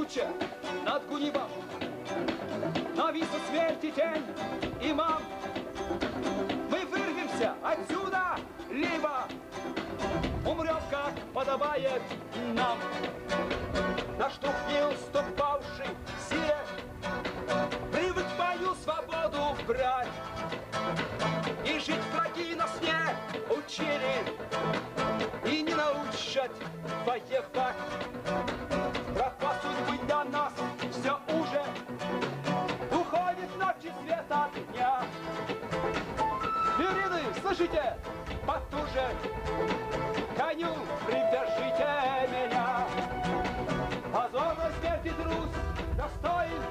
туча над Гунибом, нависла смерти тень имам. Мы вырвемся отсюда, либо умрем, как подобает нам. Наш дух не уступавший силе привык мою свободу брать. И жить враги нас не учили и не научат воевать. Тропа судьбы для нас все уже уходит ночи свет от дня. Зверины, слышите, потуже коню привяжите меня. Позорной смерти трус достоин